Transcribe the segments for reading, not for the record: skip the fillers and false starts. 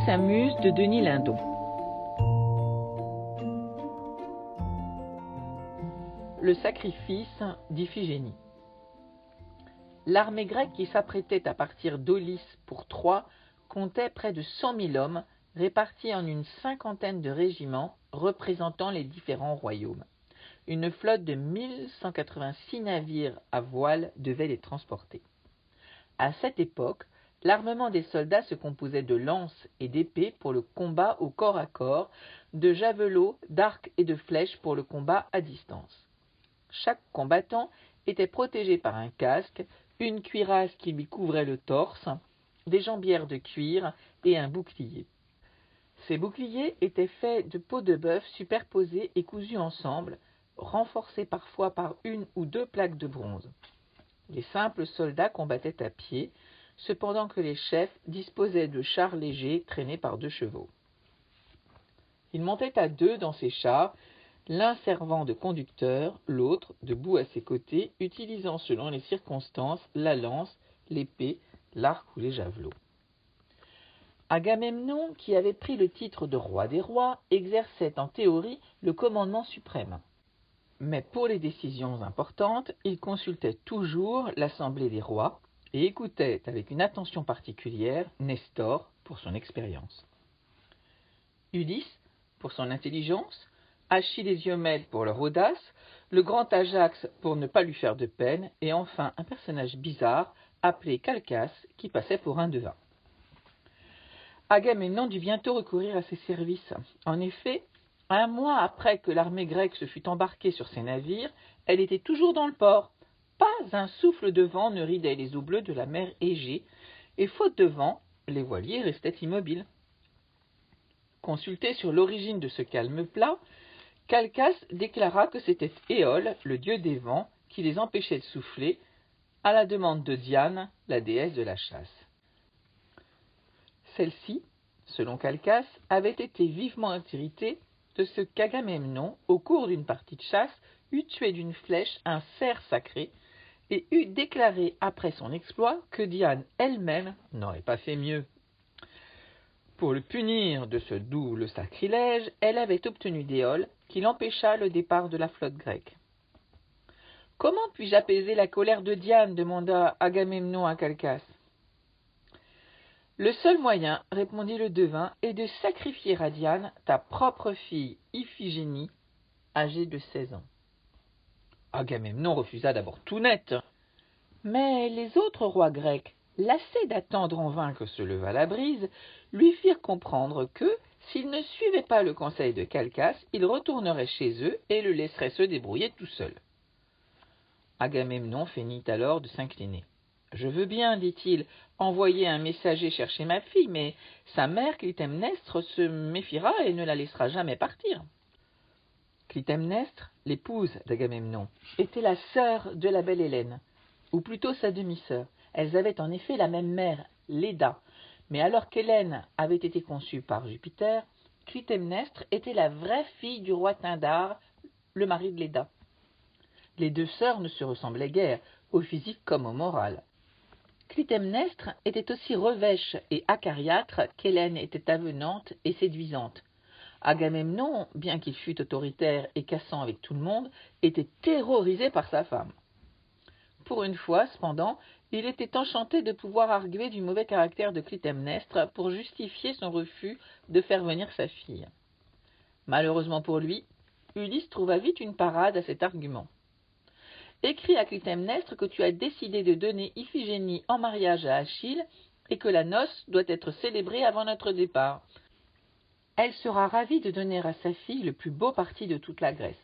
s'amuse de Denis Lindon. Le sacrifice d'Iphigénie. L'armée grecque qui s'apprêtait à partir d'Aulis pour Troie comptait près de 100 000 hommes répartis en une cinquantaine de régiments représentant les différents royaumes. Une flotte de 1186 navires à voile devait les transporter. À cette époque, l'armement des soldats se composait de lances et d'épées pour le combat au corps à corps, de javelots, d'arcs et de flèches pour le combat à distance. Chaque combattant était protégé par un casque, une cuirasse qui lui couvrait le torse, des jambières de cuir et un bouclier. Ces boucliers étaient faits de peau de bœuf superposées et cousus ensemble, renforcés parfois par une ou deux plaques de bronze. Les simples soldats combattaient à pied, cependant que les chefs disposaient de chars légers traînés par 2 chevaux. Ils montaient à 2 dans ces chars, l'un servant de conducteur, l'autre debout à ses côtés, utilisant selon les circonstances la lance, l'épée, l'arc ou les javelots. Agamemnon, qui avait pris le titre de roi des rois, exerçait en théorie le commandement suprême. Mais pour les décisions importantes, il consultait toujours l'assemblée des rois et écoutait avec une attention particulière Nestor pour son expérience. Ulysse pour son intelligence, Achille et Diomède pour leur audace, le grand Ajax pour ne pas lui faire de peine, et enfin un personnage bizarre appelé Calchas qui passait pour un devin. Agamemnon dut bientôt recourir à ses services. En effet, 1 mois après que l'armée grecque se fut embarquée sur ses navires, elle était toujours dans le port. Pas un souffle de vent ne ridait les eaux bleues de la mer Égée, et faute de vent, les voiliers restaient immobiles. Consulté sur l'origine de ce calme plat, Calchas déclara que c'était Éole, le dieu des vents, qui les empêchait de souffler, à la demande de Diane, la déesse de la chasse. Celle-ci, selon Calchas, avait été vivement irritée de ce qu'Agamemnon, au cours d'une partie de chasse, eût tué d'une flèche un cerf sacré et eût déclaré après son exploit que Diane elle-même n'aurait pas fait mieux. Pour le punir de ce double sacrilège, elle avait obtenu d'Éole qu'il empêcha le départ de la flotte grecque. « Comment puis-je apaiser la colère de Diane » demanda Agamemnon à Calchas. « Le seul moyen, répondit le devin, est de sacrifier à Diane ta propre fille Iphigénie, âgée de 16 ans. » Agamemnon refusa d'abord tout net. Mais les autres rois grecs, lassés d'attendre en vain que se levât la brise, lui firent comprendre que, s'il ne suivait pas le conseil de Calchas, il retournerait chez eux et le laisserait se débrouiller tout seul. Agamemnon feignit alors de s'incliner. « Je veux bien, dit-il, envoyer un messager chercher ma fille, mais sa mère Clytemnestre se méfiera et ne la laissera jamais partir. » Clytemnestre, l'épouse d'Agamemnon, était la sœur de la belle Hélène, ou plutôt sa demi-sœur. Elles avaient en effet la même mère, Léda, mais alors qu'Hélène avait été conçue par Jupiter, Clytemnestre était la vraie fille du roi Pindare, le mari de Léda. Les 2 sœurs ne se ressemblaient guère, au physique comme au moral. Clytemnestre était aussi revêche et acariâtre qu'Hélène était avenante et séduisante. Agamemnon, bien qu'il fût autoritaire et cassant avec tout le monde, était terrorisé par sa femme. Pour une fois, cependant, il était enchanté de pouvoir arguer du mauvais caractère de Clytemnestre pour justifier son refus de faire venir sa fille. Malheureusement pour lui, Ulysse trouva vite une parade à cet argument. « Écris à Clytemnestre que tu as décidé de donner Iphigénie en mariage à Achille et que la noce doit être célébrée avant notre départ. Elle sera ravie de donner à sa fille le plus beau parti de toute la Grèce. »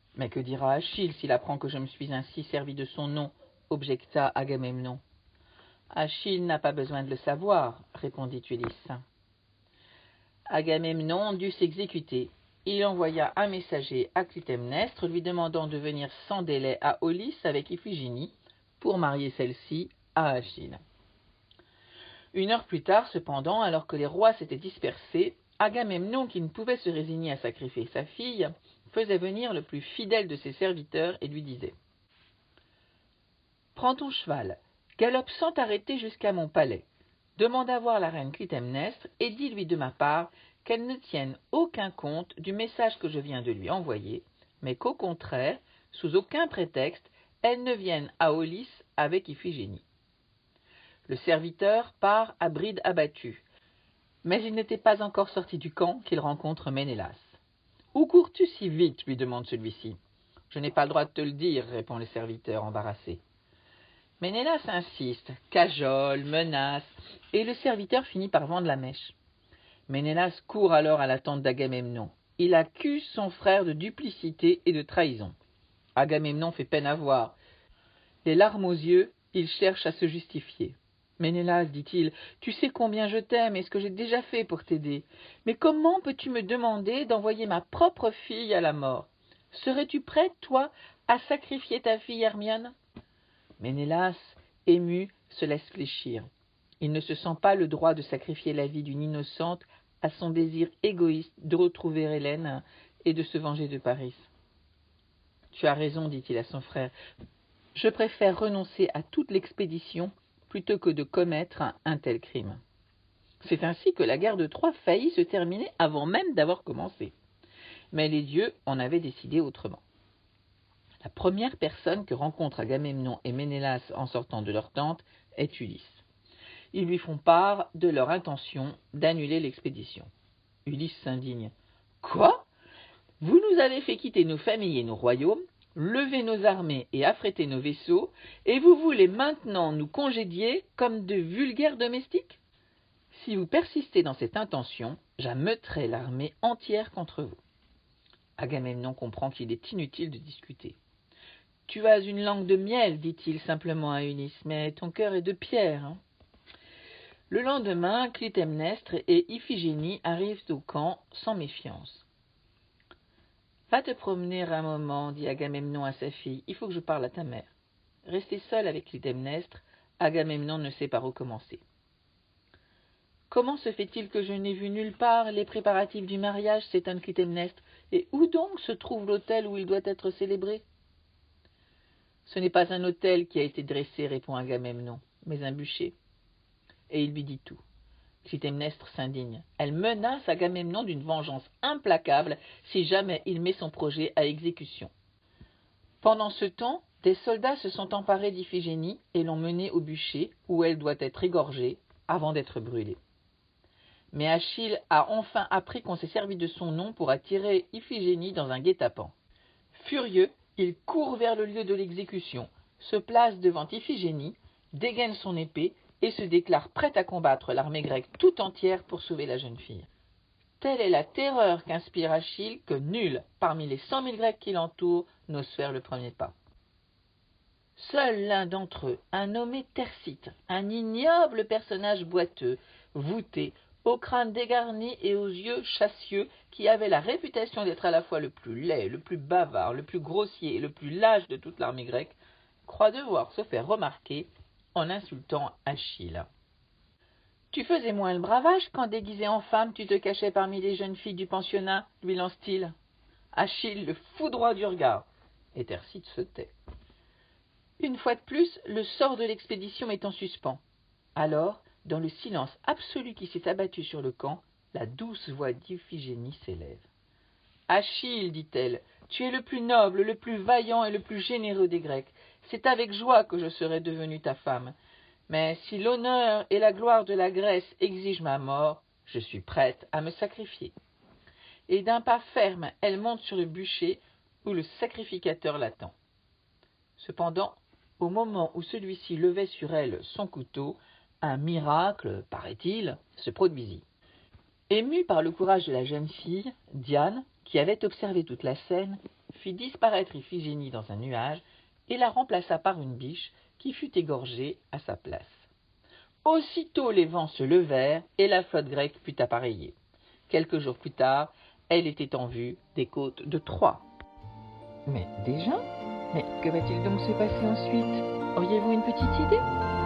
« Mais que dira Achille s'il apprend que je me suis ainsi servi de son nom ?» objecta Agamemnon. « Achille n'a pas besoin de le savoir, » répondit Ulysse. Agamemnon dut s'exécuter. Il envoya un messager à Clytemnestre lui demandant de venir sans délai à Aulis avec Iphigénie pour marier celle-ci à Achille. 1 heure plus tard, cependant, alors que les rois s'étaient dispersés, Agamemnon, qui ne pouvait se résigner à sacrifier sa fille, faisait venir le plus fidèle de ses serviteurs et lui disait « Prends ton cheval, galope sans t'arrêter jusqu'à mon palais. demande à voir la reine Clytemnestre et dis-lui de ma part qu'elle ne tienne aucun compte du message que je viens de lui envoyer, mais qu'au contraire, sous aucun prétexte, elle ne vienne à Aulis avec Iphigénie. » Le serviteur part à bride abattue, mais il n'était pas encore sorti du camp qu'il rencontre Ménélas. « Où cours-tu si vite ?» lui demande celui-ci. « Je n'ai pas le droit de te le dire, » répond le serviteur embarrassé. Ménélas insiste, cajole, menace, et le serviteur finit par vendre la mèche. Ménélas court alors à la tente d'Agamemnon. Il accuse son frère de duplicité et de trahison. Agamemnon fait peine à voir. Les larmes aux yeux, il cherche à se justifier. « Ménélas, dit-il, tu sais combien je t'aime et ce que j'ai déjà fait pour t'aider. Mais comment peux-tu me demander d'envoyer ma propre fille à la mort? Serais-tu prêt, toi, à sacrifier ta fille Hermione ?» Ménélas, ému, se laisse fléchir. Il ne se sent pas le droit de sacrifier la vie d'une innocente à son désir égoïste de retrouver Hélène et de se venger de Paris. « Tu as raison, dit-il à son frère. Je préfère renoncer à toute l'expédition plutôt que de commettre un tel crime. » C'est ainsi que la guerre de Troie faillit se terminer avant même d'avoir commencé. Mais les dieux en avaient décidé autrement. La première personne que rencontrent Agamemnon et Ménélas en sortant de leur tente est Ulysse. Ils lui font part de leur intention d'annuler l'expédition. Ulysse s'indigne. « Quoi ? Vous nous avez fait quitter nos familles et nos royaumes, lever nos armées et affréter nos vaisseaux, et vous voulez maintenant nous congédier comme de vulgaires domestiques? Si vous persistez dans cette intention, j'ameuterai l'armée entière contre vous. » Agamemnon comprend qu'il est inutile de discuter. « Tu as une langue de miel, dit-il simplement à Ulysse, mais ton cœur est de pierre. Hein ?» Le lendemain, Clytemnestre et Iphigénie arrivent au camp sans méfiance. « Va te promener un moment, dit Agamemnon à sa fille, il faut que je parle à ta mère. » Resté seul avec Clytemnestre, Agamemnon ne sait par où commencer. « Comment se fait-il que je n'ai vu nulle part les préparatifs du mariage ?» s'étonne Clytemnestre. « Et où donc se trouve l'autel où il doit être célébré ?»« Ce n'est pas un autel qui a été dressé, répond Agamemnon, mais un bûcher. » Et il lui dit tout. Clytemnestre s'indigne. Elle menace Agamemnon d'une vengeance implacable si jamais il met son projet à exécution. Pendant ce temps, des soldats se sont emparés d'Iphigénie et l'ont menée au bûcher où elle doit être égorgée avant d'être brûlée. Mais Achille a enfin appris qu'on s'est servi de son nom pour attirer Iphigénie dans un guet-apens. Furieux, il court vers le lieu de l'exécution, se place devant Iphigénie, dégaine son épée et se déclare prêt à combattre l'armée grecque tout entière pour sauver la jeune fille. Telle est la terreur qu'inspire Achille que nul, parmi les 100 000 Grecs qui l'entourent, n'ose faire le premier pas. Seul l'un d'entre eux, un nommé Thersites, un ignoble personnage boiteux, voûté, au crâne dégarni et aux yeux chassieux, qui avait la réputation d'être à la fois le plus laid, le plus bavard, le plus grossier et le plus lâche de toute l'armée grecque, croit devoir se faire remarquer en insultant Achille. « Tu faisais moins le bravage quand, déguisé en femme, tu te cachais parmi les jeunes filles du pensionnat, lui lance-t-il. Achille le foudroie du regard, et Thersites se tait. Une fois de plus, le sort de l'expédition est en suspens. Alors, dans le silence absolu qui s'est abattu sur le camp, la douce voix d'Iphigénie s'élève. « Achille, dit-elle, tu es le plus noble, le plus vaillant et le plus généreux des Grecs. C'est avec joie que je serai devenue ta femme. Mais si l'honneur et la gloire de la Grèce exigent ma mort, je suis prête à me sacrifier. » Et d'un pas ferme, elle monte sur le bûcher où le sacrificateur l'attend. Cependant, au moment où celui-ci levait sur elle son couteau, un miracle, paraît-il, se produisit. Émue par le courage de la jeune fille, Diane, qui avait observé toute la scène, fit disparaître Iphigénie dans un nuage et la remplaça par une biche qui fut égorgée à sa place. Aussitôt les vents se levèrent et la flotte grecque fut appareillée. Quelques jours plus tard, elle était en vue des côtes de Troie. Mais déjà ? Mais que va-t-il donc se passer ensuite ? Auriez-vous une petite idée ?